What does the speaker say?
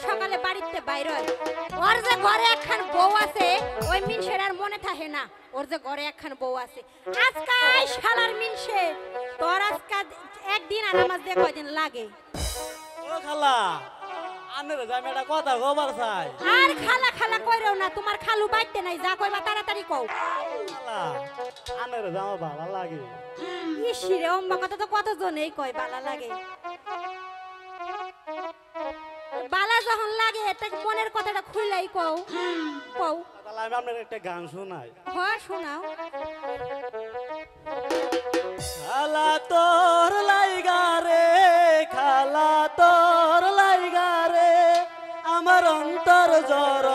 সকালে বাড়িতে বাইর হয় ওর যে ঘরে একখান বউ আছে ওই মিনসের আর মনে থাকে না ওর যে ঘরে একখান বউ আছে আজকাল শালার মিনসে তোর আজকাল একদিন আর আমার যে কয়দিন লাগে ও খালা আনের যাই মেটা কথা খবর চাই আর খালা খালা কইরো না তোমার খালু বাইতে নাই যা কইবা তাড়াতাড়ি কও খালা আনের যাও ভালো লাগে ইসিরে অম্মা কথা তো কতজনেই কয় বালা লাগে বালা যখন লাগে এটা মনের কথাটা খুইলাই কও কও তাহলে আমি আপনার একটা গান শোনাই হ্যাঁ শোনাও খালা তোর লাইগা রে খালা তোর লাইগা রে আমার অন্তর জর